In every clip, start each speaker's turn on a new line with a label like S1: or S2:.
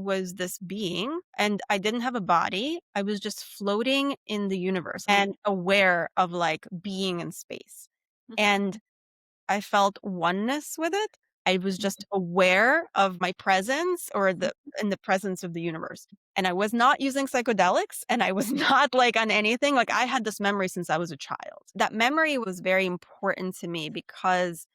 S1: was this being and I didn't have a body. I was just floating in the universe and aware of like being in space. And I felt oneness with it. I was just aware of my presence or in the presence of the universe. And I was not using psychedelics and I was not like on anything. Like I had this memory since I was a child. That memory was very important to me because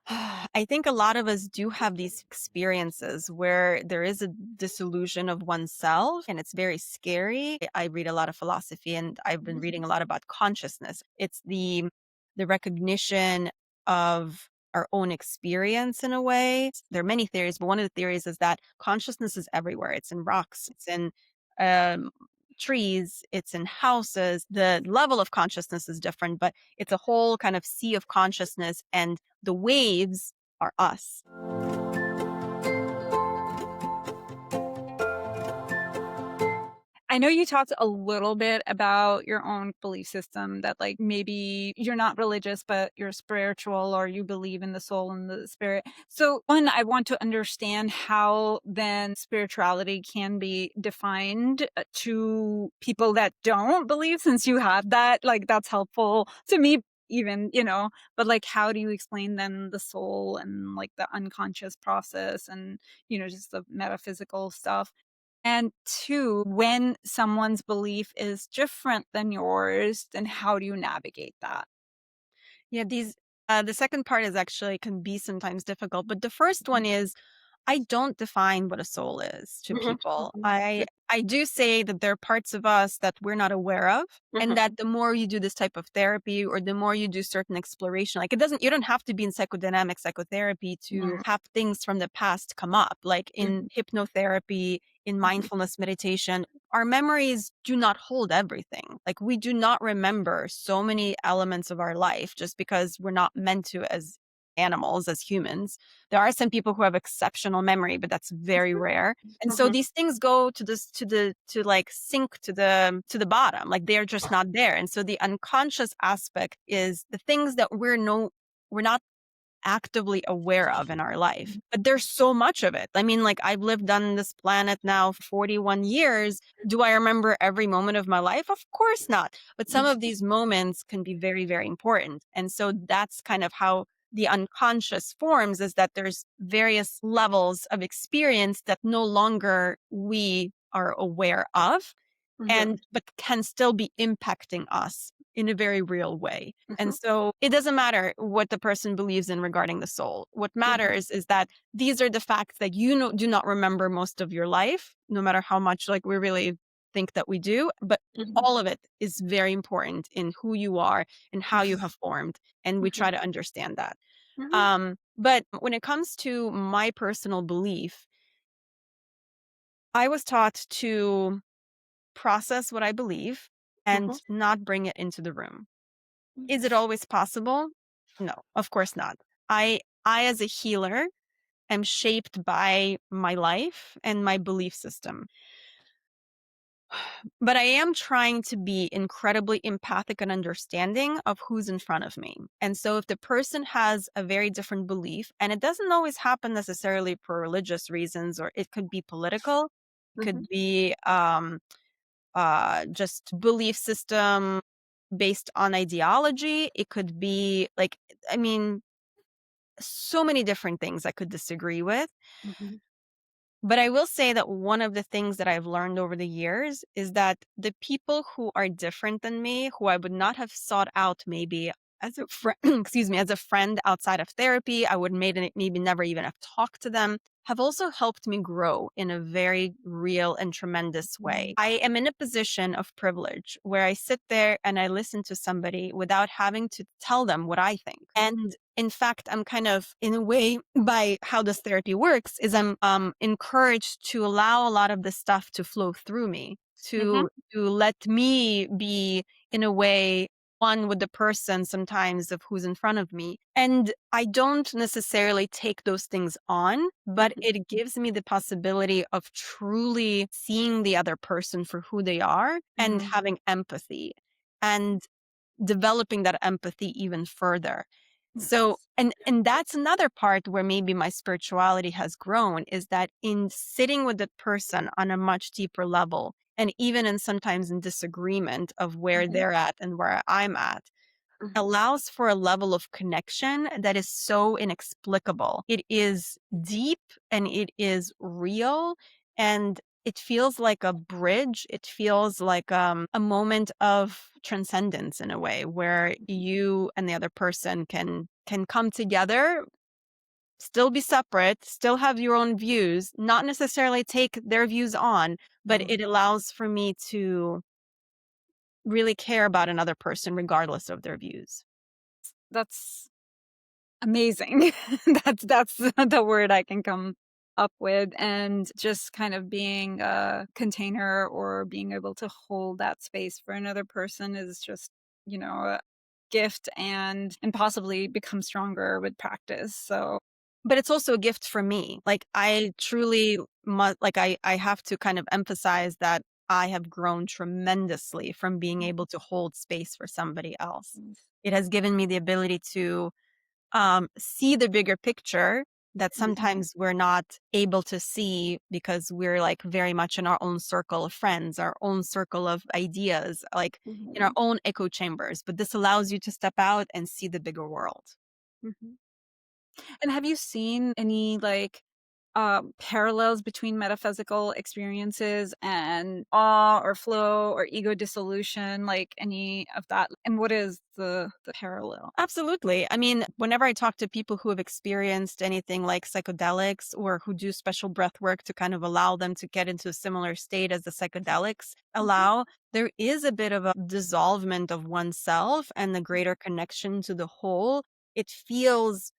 S1: I think a lot of us do have these experiences where there is a disillusion of oneself and it's very scary. I read a lot of philosophy and I've been reading a lot about consciousness. It's the recognition of our own experience in a way. There are many theories, but one of the theories is that consciousness is everywhere. It's in rocks, it's in um, trees, it's in houses. The level of consciousness is different, but it's a whole kind of sea of consciousness, and the waves are us.
S2: I know you talked a little bit about your own belief system that like maybe you're not religious, but you're spiritual or you believe in the soul and the spirit. So one, I want to understand how then spirituality can be defined to people that don't believe, since you have that, like that's helpful to me even, but like how do you explain then the soul and like the unconscious process and, just the metaphysical stuff? And two, when someone's belief is different than yours, then how do you navigate that?
S1: Yeah, the second part is actually can be sometimes difficult, but the first
S2: Mhm,
S1: one is I don't define what a soul is to
S2: mhm,
S1: people.
S2: mhm,
S1: I do say that there are parts of us that we're not aware of, and
S2: mhm,
S1: that the more you do this type of therapy or the more you do certain exploration, like it doesn't you don't have to be in psychodynamic psychotherapy to
S2: mhm,
S1: have things from the past come up. Like in
S2: mhm,
S1: hypnotherapy, in
S2: mhm,
S1: mindfulness meditation, our memories do not hold everything. Like we do not remember so many elements of our life just because we're not meant to as animals, as humans. There are some people who have exceptional memory, but that's very rare. And so
S2: mhm,
S1: these things go to this to like sink to the bottom. Like they're just not there. And so the unconscious aspect is the things that we're not actively aware of in our life. But there's so much of it. I mean, like I've lived on this planet now for 41 years. Do I remember every moment of my life? Of course not. But some of these moments can be very, very important. And so that's kind of how the unconscious forms, is that there's various levels of experience that no longer we are aware of
S2: mhm,
S1: and but can still be impacting us in a very real way. And
S2: mhm,
S1: so it doesn't matter what the person believes in regarding the soul. What
S2: mhm,
S1: matters is that these are the facts that do not remember most of your life, no matter how much like we really think that we do. But
S2: mhm,
S1: all of it is very important in who you are and how you
S2: mhm,
S1: have formed. And we
S2: mhm,
S1: try to understand that.
S2: mhm,
S1: But when it comes to my personal belief, I was taught to process what I believe and
S2: mhm,
S1: not bring it into the room.
S2: mhm,
S1: Is it always possible? No, of course not. I as a healer am shaped by my life and my belief system. But I am trying to be incredibly empathic and understanding of who's in front of me. And so if the person has a very different belief, and it doesn't always happen necessarily for religious reasons, or it could be political, it
S2: mhm,
S1: could be just belief system based on ideology. It could be like, I mean, so many different things I could disagree with.
S2: mhm,
S1: But I will say that one of the things that I've learned over the years is that the people who are different than me, who I would not have sought out maybe as a friend, excuse me, as a friend outside of therapy, I would maybe never even have talked to them, have also helped me grow in a very real and tremendous way. I am in a position of privilege where I sit there and I listen to somebody without having to tell them what I think. And in fact, I'm kind of, in a way, by how this therapy works, is I'm encouraged to allow a lot of this stuff to flow through me,
S2: mhm,
S1: to let me be, in a way, one with the person sometimes of who's in front of me. And I don't necessarily take those things on, but
S2: mhm,
S1: it gives me the possibility of truly seeing the other person for who they are and
S2: mhm,
S1: having empathy and developing that empathy even further. So,
S2: Yes.
S1: and that's another part where maybe my spirituality has grown, is that in sitting with the person on a much deeper level, and even in sometimes in disagreement of where
S2: Mhm,
S1: they're at and where I'm at,
S2: mhm,
S1: allows for a level of connection that is so inexplicable. It is deep and it is real, and it feels like a bridge. It feels like a moment of transcendence in a way where you and the other person can come together, still be separate, still have your own views, not necessarily take their views on, but
S2: mhm.
S1: it allows for me to really care about another person regardless of their views.
S2: That's amazing. That's the word I can come up with, and just kind of being a container or being able to hold that space for another person is just, a gift and possibly become stronger with practice. So,
S1: But it's also a gift for me. Like, I truly like, I have to kind of emphasize that I have grown tremendously from being able to hold space for somebody else. It has given me the ability to, see the bigger picture that
S2: mhm,
S1: sometimes we're not able to see because we're, like, very much in our own circle of friends, our own circle of ideas, like, in our
S2: mhm,
S1: own echo chambers, but this allows you to step out and see the bigger world.
S2: mhm. And have you seen any, like, parallels between metaphysical experiences and awe or flow or ego dissolution, like any of that? And what is the parallel?
S1: Absolutely. I mean, whenever I talk to people who have experienced anything like psychedelics or who do special breath work to kind of allow them to get into a similar state as the psychedelics
S2: Mhm,
S1: allow, there is a bit of a dissolvement of oneself and the greater connection to the whole. It feels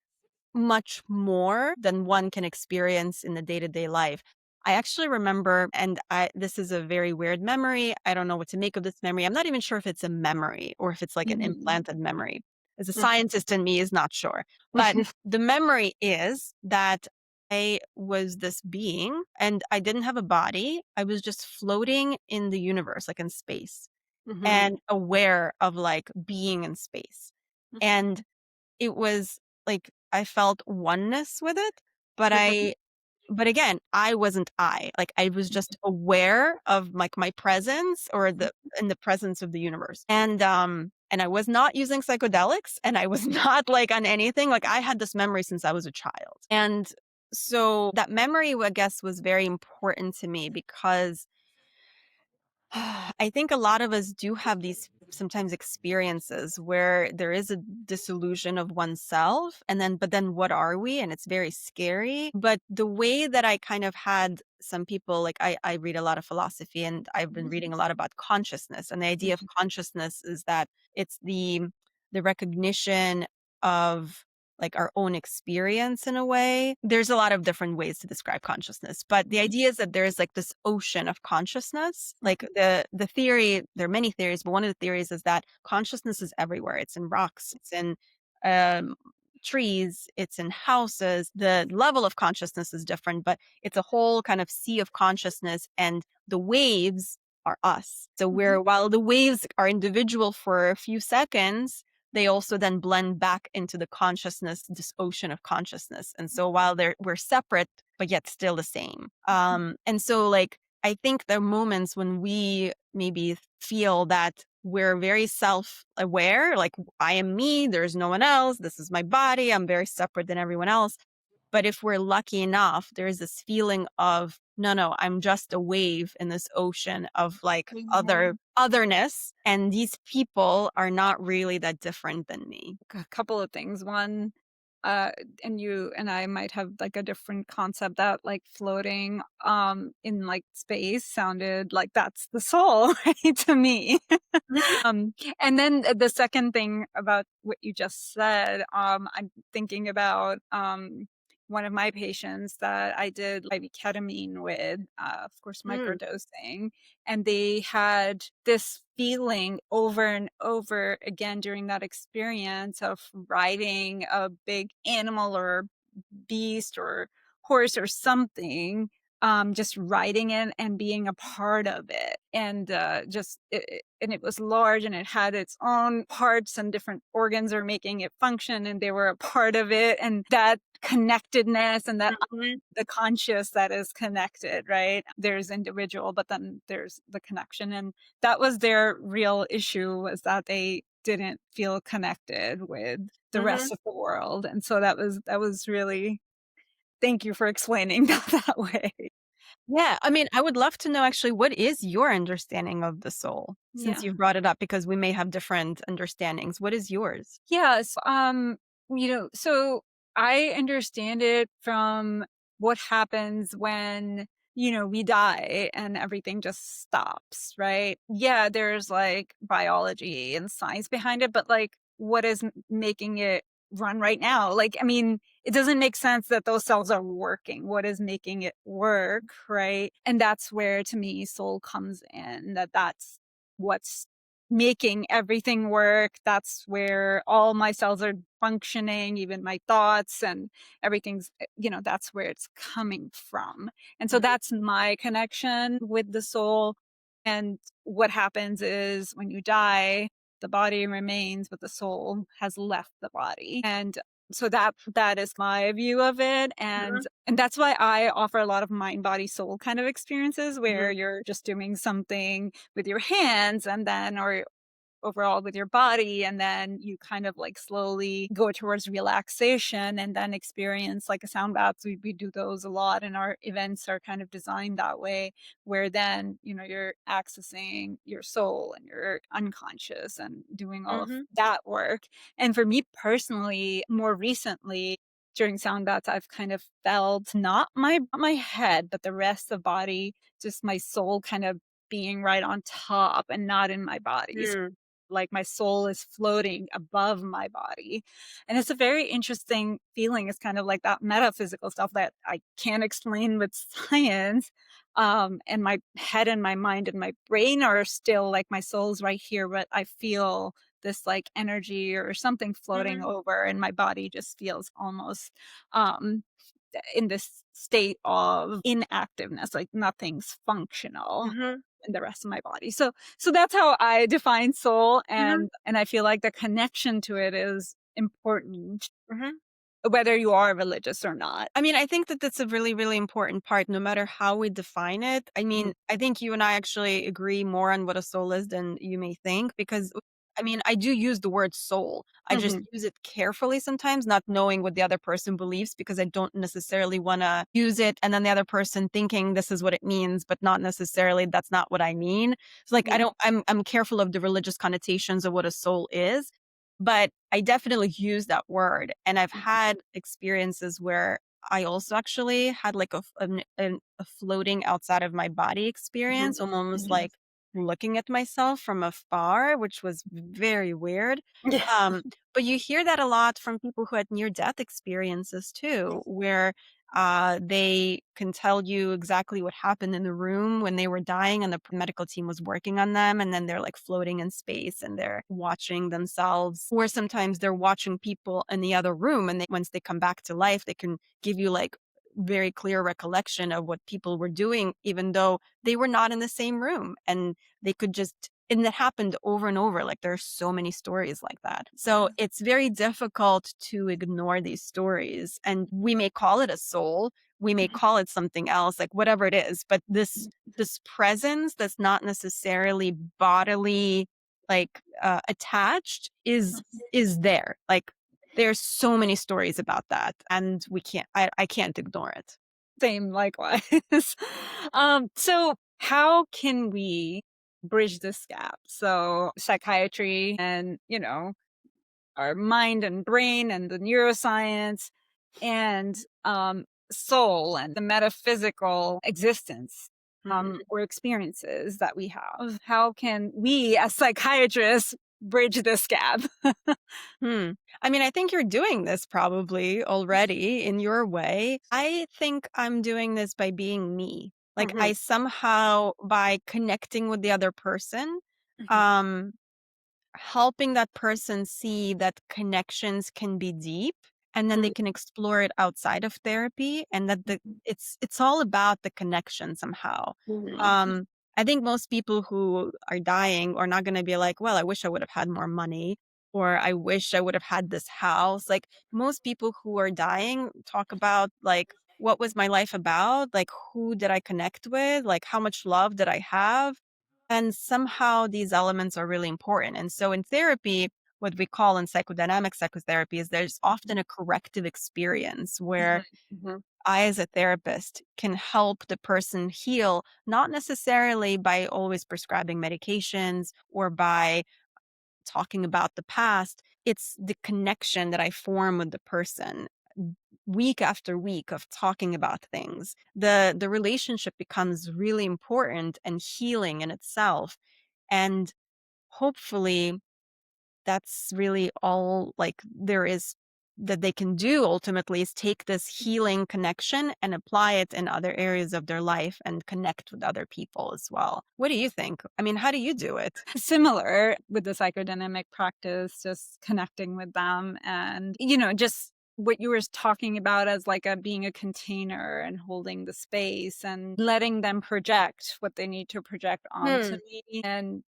S1: much more than one can experience in the day-to-day life. I actually remember, and I this is a very weird memory. I don't know what to make of this memory. I'm not even sure if it's a memory or if it's like an
S2: mhm,
S1: implanted memory. As a
S2: mhm,
S1: scientist in me is not sure. But the memory is that I was this being and I didn't have a body. I was just floating in the universe, like in space,
S2: mhm,
S1: and aware of like being in space.
S2: mhm,
S1: And it was like I felt oneness with it, but
S2: mhm,
S1: but again, I wasn't I. Like I was just aware of like my presence or the in the presence of the universe. And I was not using psychedelics and I was not like on anything. Like I had this memory since I was a child. And so that memory, I guess, was very important to me because I think a lot of us do have these sometimes experiences where there is a disillusion of oneself and then but then what are we, and it's very scary. But the way that I kind of had some people, like I read a lot of philosophy and I've been reading a lot about consciousness, and the idea of consciousness is that it's the recognition of like our own experience in a way. There's a lot of different ways to describe consciousness, but the idea is that there's like this ocean of consciousness. Like the theory, there are many theories, but one of the theories is that consciousness is everywhere. It's in rocks, it's in um trees, it's in houses. The level of consciousness is different, but it's a whole kind of sea of consciousness, and the waves are us. So
S2: mhm,
S1: we're while the waves are individual for a few seconds, they also then blend back into the consciousness, this ocean of consciousness. And so while we're separate, but yet still the same. And so like, I think there are moments when we maybe feel that we're very self aware, like I am me, there's no one else, this is my body, I'm very separate than everyone else. But if we're lucky enough, there's this feeling of, no, no, I'm just a wave in this ocean of like
S2: mhm.
S1: otherness. And these people are not really that different than me.
S2: A couple of things. One, uh, and you and I might have like a different concept that like floating in like space sounded like that's the soul, right? To me.
S1: Mhm.
S2: And then the second thing about what you just said, I'm thinking about one of my patients that I did IV ketamine with, of course,
S1: Mm,
S2: microdosing, and they had this feeling over and over again during that experience of riding a big animal or beast or horse or something, just writing it and being a part of it. And and it was large and it had its own parts and different organs are making it function and they were a part of it. And that connectedness and that
S1: Mhm.
S2: the conscious that is connected, right? There's individual, but then there's the connection. And that was their real issue was that they didn't feel connected with the rest
S1: Mhm.
S2: of the world. And so that was really thank you for explaining that way.
S1: Yeah, I mean, I would love to know actually what is your understanding of the soul? Since
S2: Yeah.
S1: you've brought it up because we may have different understandings. What is yours?
S2: Yes. So I understand it from what happens when, we die and everything just stops, right? Yeah, there's like biology and science behind it, but like what is making it run right now? Like, I mean, it doesn't make sense that those cells are working. What is making it work, right? And that's where to me soul comes in, that's what's making everything work. That's where all my cells are functioning, even my thoughts and everything's, that's where it's coming from. And so
S1: Mhm.
S2: that's my connection with the soul. And what happens is when you die, the body remains, but the soul has left the body. And so that is my view of it.
S1: Mhm.
S2: And that's why I offer a lot of mind body soul kind of experiences where
S1: Mhm.
S2: you're just doing something with your hands and then or overall with your body and then you kind of like slowly go towards relaxation and then experience like a sound baths. We do those a lot and our events are kind of designed that way where then you're accessing your soul and your unconscious and doing all of
S1: Mhm.
S2: that work. And for me personally, more recently during sound baths I've kind of felt not my head but the rest of body, just my soul kind of being right on top and not in my body.
S1: Mm.
S2: Like my soul is floating above my body. And it's a very interesting feeling. It's kind of like that metaphysical stuff that I can't explain with science. And my head and my mind and my brain are still like my soul's right here, but I feel this like energy or something floating
S1: Mhm.
S2: over, and my body just feels almost um in this state of inactiveness, like nothing's functional
S1: Mhm.
S2: in the rest of my body. So that's how I define soul,
S1: Mhm.
S2: and I feel like the connection to it is important,
S1: Mhm.
S2: whether you are religious or not.
S1: I mean, I think that that's a really, really important part, no matter how we define it. I
S2: Mhm,
S1: mean, I think you and I actually agree more on what a soul is than you may think, because I mean, I do use the word soul. I just
S2: mhm,
S1: use it carefully sometimes, not knowing what the other person believes, because I don't necessarily want to use it and then the other person thinking this is what it means, but not necessarily that's not what I mean. It's like I
S2: yeah,
S1: don't, I'm careful of the religious connotations of what a soul is, but I definitely use that word. And I've
S2: mhm,
S1: had experiences where I also actually had like a floating outside of my body
S2: mhm,
S1: experience, almost
S2: mhm.
S1: like looking at myself from afar, which was very weird.
S2: Yeah.
S1: Um, but you hear that a lot from people who had near death experiences too, where they can tell you exactly what happened in the room when they were dying and the medical team was working on them. And then they're like floating in space and they're watching themselves. Or sometimes they're watching people in the other room. And once they come back to life, they can give you like very clear recollection of what people were doing, even though they were not in the same room. And they could just, and that happened over and over. Like there are so many stories like that. So
S2: Yeah.
S1: it's very difficult to ignore these stories. And we may call it a soul, we may
S2: Mhm,
S1: call it something else, like whatever it is, but this
S2: mhm,
S1: this presence that's not necessarily bodily attached
S2: mhm.
S1: is there. Like there's so many stories about that and I can't ignore it.
S2: Same, likewise. So how can we bridge this gap? So psychiatry and, our mind and brain and the neuroscience and soul and the metaphysical existence
S1: Mhm.
S2: or experiences that we have. How can we, as psychiatrists, bridge this gap?
S1: Hmm. I mean, I think you're doing this probably already in your way. I think I'm doing this by being me. Like
S2: Mhm,
S1: I somehow by connecting with the other person,
S2: mhm,
S1: um helping that person see that connections can be deep and then they
S2: Mm.
S1: can explore it outside of therapy, and that it's all about the connection somehow.
S2: Mhm.
S1: Um, I think most people who are dying are not gonna be like, "Well, I wish I would have had more money," or "I wish I would have had this house." Like, most people who are dying talk about, like, "What was my life about?" Like, "Who did I connect with?" Like, "How much love did I have?" And somehow these elements are really important. And so in therapy, what we call in psychodynamic psychotherapy is there's often a corrective experience where
S2: Mhm. Mhm.
S1: I, as a therapist, can help the person heal, not necessarily by always prescribing medications or by talking about the past. It's the connection that I form with the person week after week of talking about things. The relationship becomes really important and healing in itself. And hopefully that's really all like there is that they can do ultimately is take this healing connection and apply it in other areas of their life and connect with other people as well. What do you think? I mean, how do you do it?
S2: Similar with the psychodynamic practice, just connecting with them and, just what you were talking about as like a being a container and holding the space and letting them project what they need to project onto
S1: Hmm.
S2: me. And,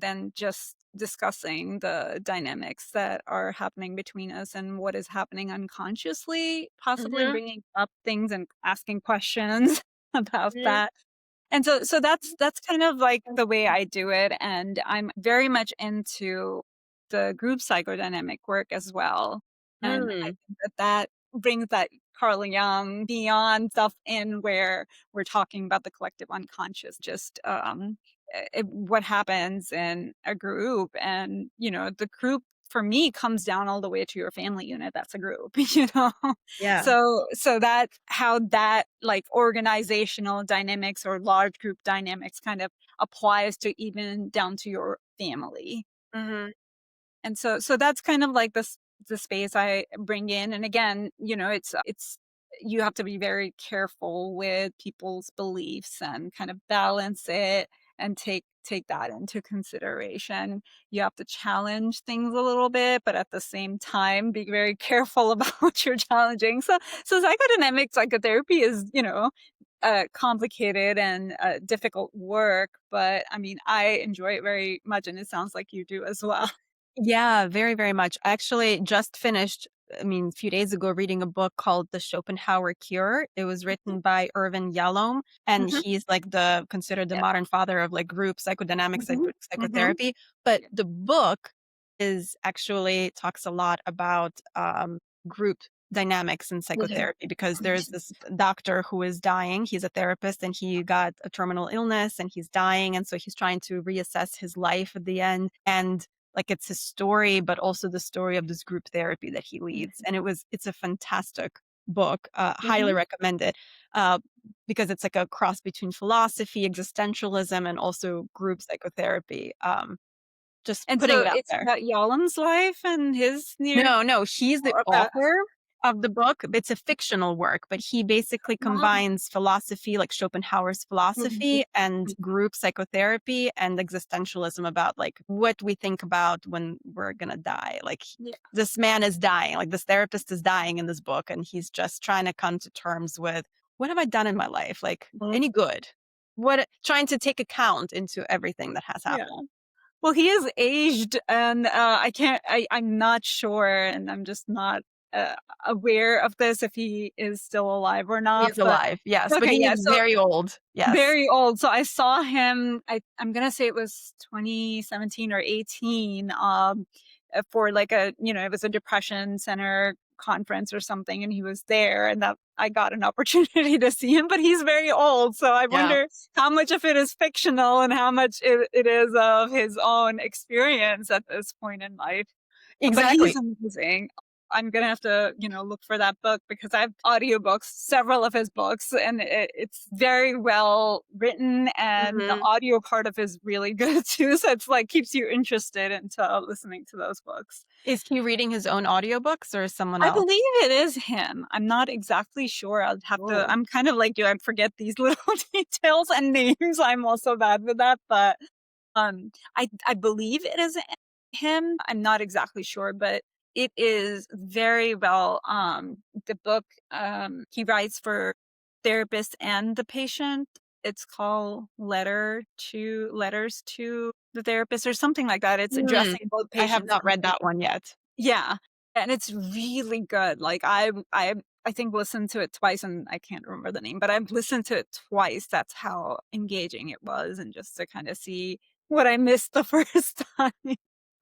S2: then just discussing the dynamics that are happening between us and what is happening unconsciously, possibly
S1: Mhm.
S2: bringing up things and asking questions about
S1: Mhm.
S2: that. And so that's kind of like the way I do it, and I'm very much into the group psychodynamic work as well, and I
S1: Mm.
S2: think that brings that Carl Jung beyond stuff in where we're talking about the collective unconscious, just, what happens in a group, and, the group for me comes down all the way to your family unit, that's a group, you know?
S1: Yeah.
S2: So that how that, like, organizational dynamics or large group dynamics kind of applies to even down to your family.
S1: Mhm.
S2: And so that's kind of like the space I bring in, and again, it's you have to be very careful with people's beliefs and kind of balance it and take that into consideration. You have to challenge things a little bit, but at the same time, be very careful about what you're challenging. So psychodynamic psychotherapy is, complicated and difficult work, but I mean, I enjoy it very much, and it sounds like you do as well.
S1: Yeah, very, very much. I actually just finished, I mean, a few days ago, reading a book called The Schopenhauer Cure. It was written by Irvin Yalom, and
S2: Mhm.
S1: he's like the considered the
S2: Yeah.
S1: modern father of like group psychodynamic
S2: Mhm. Mhm.
S1: psychotherapy. But
S2: Yeah.
S1: the book is actually talks a lot about group dynamics in
S2: Mhm.
S1: psychotherapy because there's this doctor who is dying. He's a therapist and he got a terminal illness and he's dying. And so he's trying to reassess his life at the end. And like it's his story, but also the story of this group therapy that he leads. And it's a fantastic book. Highly
S2: Mhm.
S1: recommend it. Uh, because it's like a cross between philosophy, existentialism, and also group psychotherapy. Just
S2: And
S1: putting
S2: so
S1: it out
S2: it's
S1: there.
S2: about Yalom's life and his near
S1: No, no, he's the
S2: or about
S1: author of the book. It's a fictional work, but he basically
S2: Mom.
S1: combines philosophy, like Schopenhauer's
S2: Mhm.
S1: philosophy, and
S2: Mhm.
S1: group psychotherapy and existentialism about like what we think about when we're gonna die. Like
S2: Yeah.
S1: this man is dying, like this therapist is dying in this book, and he's just trying to come to terms with what have I done in my life? Like
S2: Mhm.
S1: any good? What trying to take account into everything that has
S2: Yeah.
S1: happened.
S2: Well, he is aged, and, I'm not sure, and I'm just not, uh, aware of this if he is still alive or
S1: He
S2: not,
S1: is
S2: but
S1: alive, yes, but
S2: okay,
S1: he
S2: yeah,
S1: is
S2: so
S1: very old. Yes.
S2: very old. So I saw him, I'm gonna say it was 2017 or 18, for like it was a depression center conference or something, and he was there, and that I got an opportunity to see him, but he's very old. So I
S1: Yeah.
S2: wonder how much of it is fictional and how much it is of his own experience at this point in life. But he's
S1: Exactly.
S2: amazing. I'm gonna have to, look for that book because I have audiobooks, several of his books, and it's very well written, and the
S1: Mhm.
S2: audio part of it is really good too. So it's like keeps you interested into listening to those books.
S1: Is he reading his own audiobooks or someone
S2: I
S1: else?
S2: believe it is him. I'm not exactly sure. I'll have to.
S1: Oh.
S2: I'm kind of like you. I forget these little details and names. I'm also bad with that, but I believe it is him. I'm not exactly sure, but it is very well, the book, he writes for therapist and the patient. It's called Letters to the Therapist or something like that. It's
S1: Hmm.
S2: addressing both
S1: I have
S2: patients
S1: not
S2: and
S1: read that one yet.
S2: yeah, and it's really good. Like, I think listened to it twice, and I can't remember the name, but I've listened to it twice. That's how engaging it was, and just to kinda see what I missed the first time.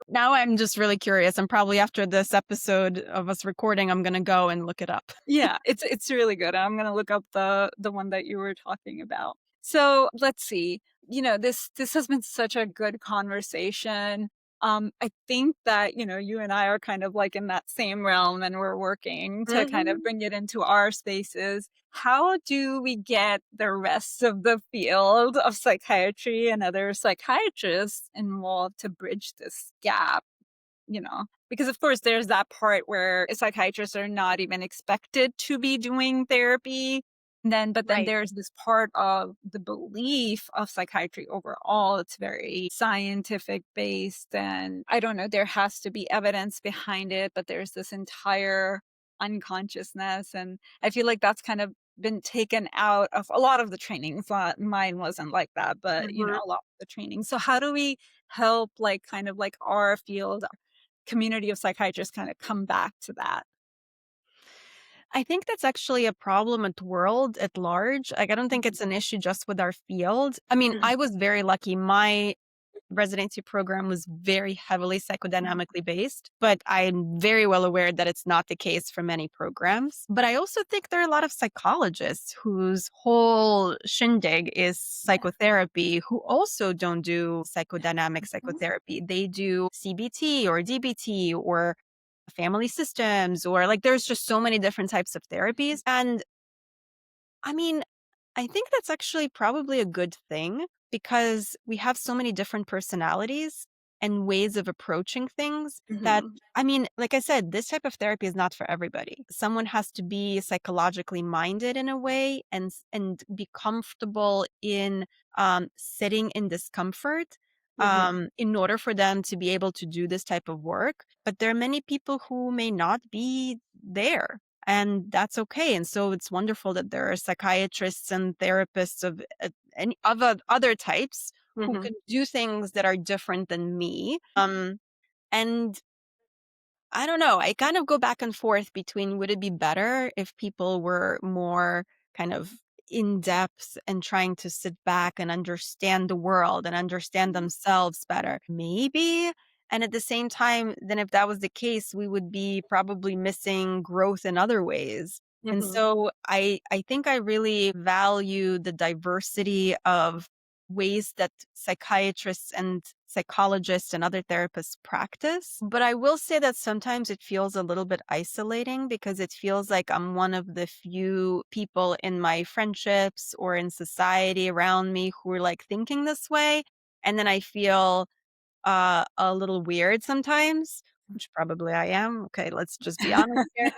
S1: Now I'm just really curious, and probably after this episode of us recording, I'm gonna go and look it up.
S2: Yeah, it's really good. I'm gonna look up the one that you were talking about. So, let's see. This has been such a good conversation. I think that, you and I are kind of like in that same realm and we're working to kind of
S1: Mhm.
S2: bring it into our spaces. How do we get the rest of the field of psychiatry and other psychiatrists involved to bridge this gap? Because of course there's that part where psychiatrists are not even expected to be doing therapy. But then
S1: Right.
S2: there's this part of the belief of psychiatry overall. It's very scientific based, and I don't know, there has to be evidence behind it, but there's this entire unconsciousness. And I feel like that's kind of been taken out of a lot of the trainings. Mine wasn't like that, but
S1: Mhm.
S2: a lot of the training. So how do we help, like, kind of like our field community of psychiatrists kind of come back to that?
S1: I think that's actually a problem at world at large. Like, I don't think
S2: Mhm,
S1: it's an issue just with our field. I mean,
S2: mhm,
S1: I was very lucky. My residency program was very heavily
S2: mhm,
S1: psychodynamically based, but I'm very well aware that it's not the case for many programs. But I also think there are a lot of psychologists whose whole shindig is
S2: yeah,
S1: psychotherapy who also don't do psychodynamic
S2: mhm,
S1: psychotherapy. They do CBT or DBT or family systems, or like there's just so many different types of therapies. And I mean, I think that's actually probably a good thing because we have so many different personalities and ways of approaching things that,
S2: mhm,
S1: I mean, like I said, this type of therapy is not for everybody. Someone has to be psychologically minded in a way and be comfortable in sitting in discomfort
S2: mhm,
S1: in order for them to be able to do this type of work. But there are many people who may not be there, and that's okay. And so it's wonderful that there are psychiatrists and therapists of any other types who
S2: mhm,
S1: can do things that are different than me. And I don't know. I kind of go back and forth between would it be better if people were more kind of in depth and trying to sit back and understand the world and understand themselves better? Maybe. And at the same time, then if that was the case, we would be probably missing growth in other ways. And
S2: mhm,
S1: so I think I really value the diversity of ways that psychiatrists and psychologists and other therapists practice. But I will say that sometimes it feels a little bit isolating because it feels like I'm one of the few people in my friendships or in society around me who are like thinking this way. And then I feel a little weird sometimes, which probably I am. Okay, let's just be honest here.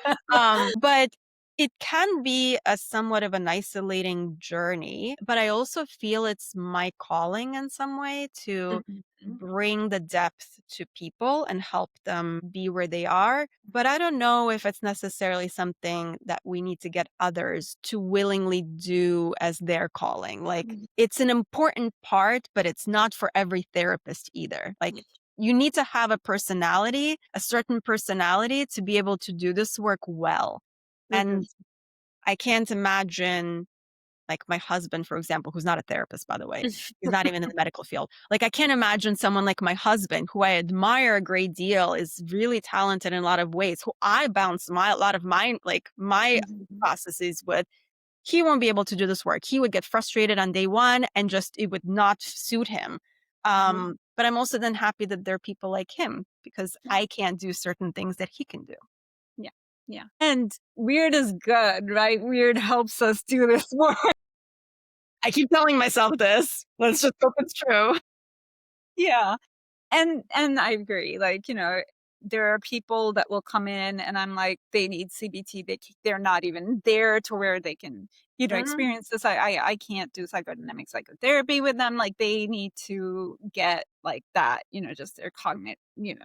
S1: But it can be a somewhat of an isolating journey, but I also feel it's my calling in some way to
S2: mhm,
S1: bring the depth to people and help them be where they are. But I don't know if it's necessarily something that we need to get others to willingly do as their calling. Like,
S2: mhm,
S1: it's an important part, but it's not for every therapist either. Like, you need to have a personality, a certain personality to be able to do this work well.
S2: mhm,
S1: And I can't imagine, like my husband, for example, who's not a therapist, by the way. He's not even in the medical field. Like, I can't imagine someone like my husband, who I admire a great deal, is really talented in a lot of ways, who I bounce a lot of my
S2: mhm,
S1: processes with. He won't be able to do this work. He would get frustrated on day one and just it would not suit him.
S2: mhm.
S1: But I'm also then happy that there are people like him because I can't do certain things that he can do.
S2: Yeah, yeah. And weird is good, right? Weird helps us do this work.
S1: I keep telling myself this. Let's just hope it's true.
S2: Yeah. And I agree, like, there are people that will come in and I'm like, they need CBT, they're not even there to where they can
S1: Mhm.
S2: experience this. I can't do psychodynamic psychotherapy with them. Like they need to get like that, just their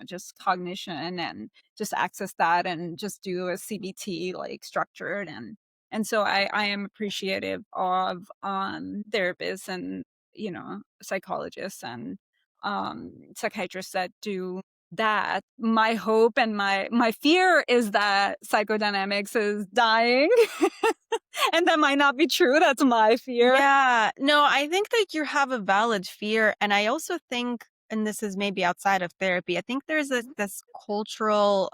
S2: just cognition and just access that and just do a CBT like structured and so I am appreciative of therapists and psychologists and psychiatrists that do that. My hope and my fear is that psychodynamics is dying. And that might not be true. That's my fear.
S1: Yeah. No, I think that you have a valid fear. And I also think, and this is maybe outside of therapy, I think there's this cultural,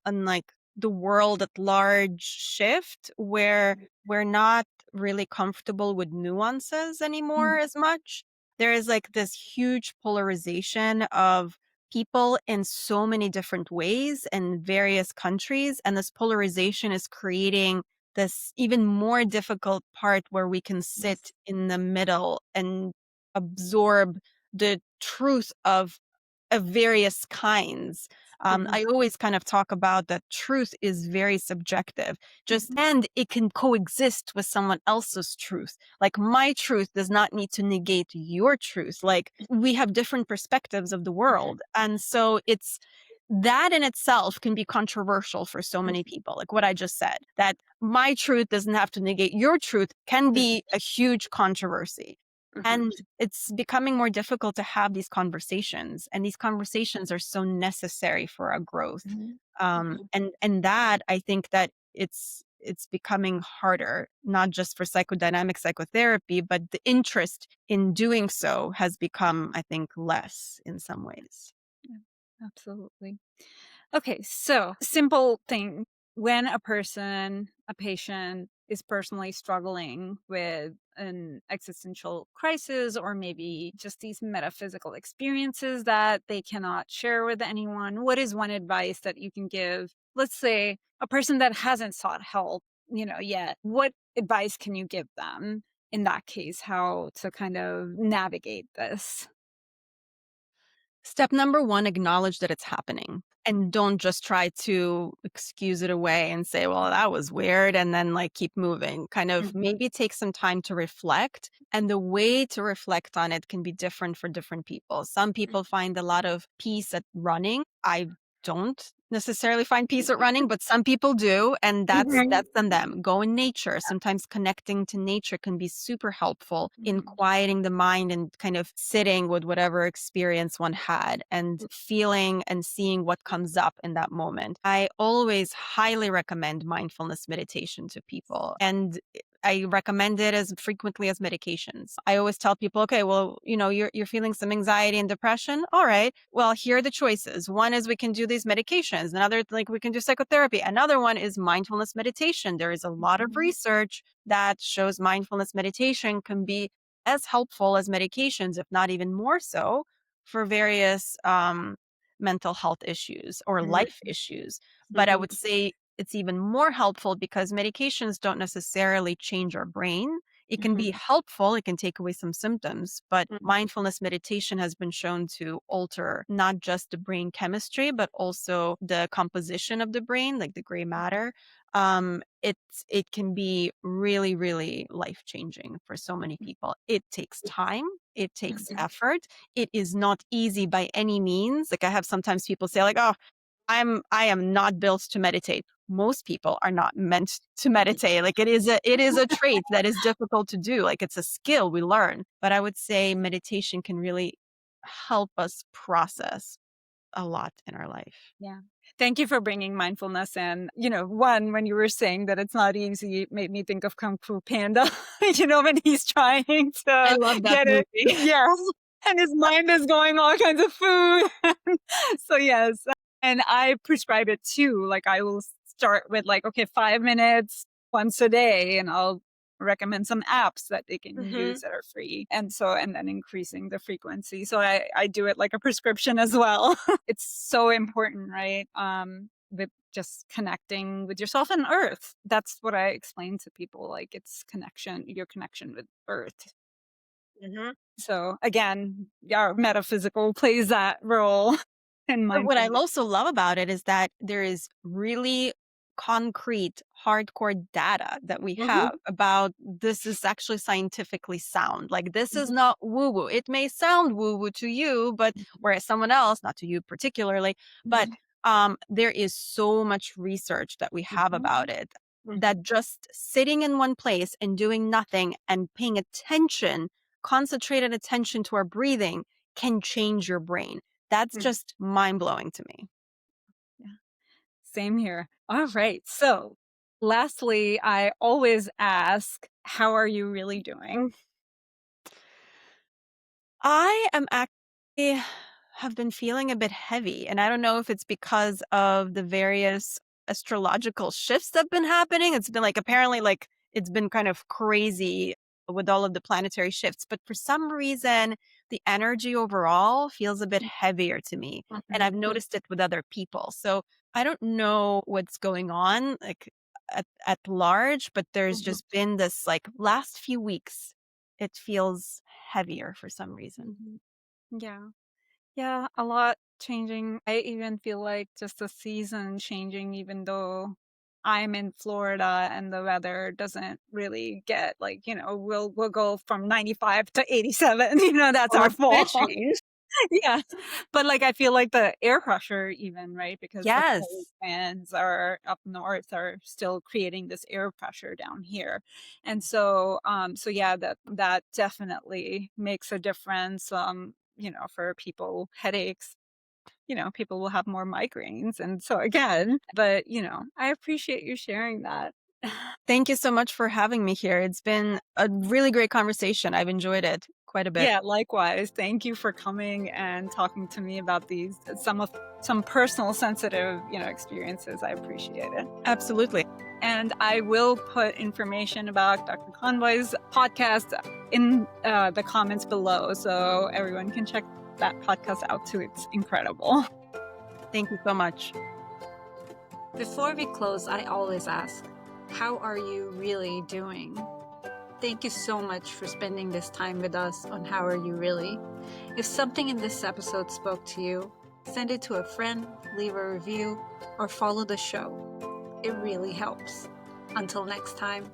S1: unlike the world at large shift where we're not really comfortable with nuances
S2: Mhm.
S1: anymore as much. There is like this huge polarization of people in so many different ways in various countries. And this polarization is creating this even more difficult part where we can
S2: Yes.
S1: sit in the middle and absorb the truth of various kinds.
S2: Mhm.
S1: I always kind of talk about that truth is very subjective, just
S2: Mhm.
S1: and it can coexist with someone else's truth. Like my truth does not need to negate your truth. Like we have different perspectives of the world. And so it's that in itself can be controversial for so many people. Like what I just said, that my truth doesn't have to negate your truth can be a huge controversy.
S2: Mhm.
S1: And it's becoming more difficult to have these conversations, and these conversations are so necessary for our growth.
S2: Mhm.
S1: And that I think that it's becoming harder, not just for psychodynamic psychotherapy, but the interest in doing so has become, I think, less in some ways.
S2: Yeah, absolutely. Okay, so simple thing. When a patient is personally struggling with an existential crisis or maybe just these metaphysical experiences that they cannot share with anyone, what is one advice that you can give? Let's say a person that hasn't sought help, yet. What advice can you give them in that case, how to kind of navigate this?
S1: Step number one, acknowledge that it's happening and don't just try to excuse it away and say, well, that was weird. And then like keep moving. Kind of
S2: Mhm.
S1: maybe take some time to reflect. And the way to reflect on it can be different for different people. Some people find a lot of peace at running. I don't necessarily find peace at running, but some people do. And
S2: Mhm.
S1: that's on them. Go in nature. Sometimes connecting to nature can be super helpful in
S2: Mhm.
S1: quieting the mind and kind of sitting with whatever experience one had and feeling and seeing what comes up in that moment. I always highly recommend mindfulness meditation to people. And I recommend it as frequently as medications. I always tell people, okay, well, you're feeling some anxiety and depression. All right. Well, here are the choices. One is we can do these medications. Another, like we can do psychotherapy. Another one is mindfulness meditation. There is a lot of research that shows mindfulness meditation can be as helpful as medications, if not even more so, for various mental health issues or
S2: Mhm.
S1: life issues. But I
S2: Mhm.
S1: would say it's even more helpful because medications don't necessarily change our brain. It can be
S2: Mhm.
S1: helpful, it can take away some symptoms, but
S2: Mhm.
S1: mindfulness meditation has been shown to alter not just the brain chemistry, but also the composition of the brain, like the gray matter. It can be really, really life changing for so many people. It takes time, it takes
S2: Mhm.
S1: effort. It is not easy by any means. Like I have sometimes people say, like, "Oh, I am not built to meditate." Most people are not meant to meditate. Like it is a trait that is difficult to do. Like it's a skill we learn. But I would say meditation can really help us process a lot in our life.
S2: Yeah. Thank you for bringing mindfulness in. One, when you were saying that it's not easy, it made me think of Kung Fu Panda, when he's trying
S1: I
S2: to
S1: love that
S2: get it.
S1: movie.
S2: Yes. And his mind is going all kinds of food. So, yes. And I prescribe it too. Like, I will start with, like, okay, 5 minutes once a day, and I'll recommend some apps that they can use
S1: Mhm.
S2: that are free. And then increasing the frequency. So I do it like a prescription as well. It's so important, right? With just connecting with yourself and earth. That's what I explain to people. Like it's your connection with earth.
S1: Mhm.
S2: So again, our metaphysical plays that role in
S1: But what I
S2: mindfulness.
S1: also love about it is that there is really concrete, hardcore data that we
S2: Mhm.
S1: have about this is actually scientifically sound. Like, this is
S2: Mhm.
S1: not woo woo. It may sound woo woo to you, but whereas someone else, not to you particularly, but
S2: Mhm.
S1: there is so much research that we have
S2: Mhm.
S1: about it
S2: Mhm.
S1: that just sitting in one place and doing nothing and paying attention, concentrated attention to our breathing can change your brain. That's
S2: Mhm.
S1: just mind blowing to me.
S2: Yeah. Same here. All right. So, lastly, I always ask, how are you really doing?
S1: I am actually have been feeling a bit heavy, and I don't know if it's because of the various astrological shifts that have been happening. It's been like apparently like it's been kind of crazy with all of the planetary shifts, but for some reason the energy overall feels a bit heavier to me, and
S2: Mhm.
S1: I've noticed it with other people. So I don't know what's going on like at large, but there's
S2: Mhm.
S1: just been this like last few weeks it feels heavier for some reason.
S2: Mhm. Yeah. Yeah, a lot changing. I even feel like just the season changing, even though I'm in Florida and the weather doesn't really get like, we'll go from 95 to 87, that's
S1: Oh,
S2: our
S1: it's gonna
S2: fall.
S1: change.
S2: Yeah. But, like, I feel like the air pressure even, right? Because the cold
S1: Yes.
S2: winds are up north are still creating this air pressure down here. And so yeah, that definitely makes a difference, for people, headaches, people will have more migraines. And so again, but, I appreciate you sharing that.
S1: Thank you so much for having me here. It's been a really great conversation. I've enjoyed it quite a bit.
S2: Yeah, likewise. Thank you for coming and talking to me about some personal sensitive, experiences. I appreciate it.
S1: Absolutely.
S2: And I will put information about Dr. Conboy's podcast in the comments below so everyone can check that podcast out too. It's incredible.
S1: Thank you so much.
S2: Before we close, I always ask, how are you really doing? Thank you so much for spending this time with us on How Are You Really? If something in this episode spoke to you, send it to a friend, leave a review, or follow the show. It really helps. Until next time.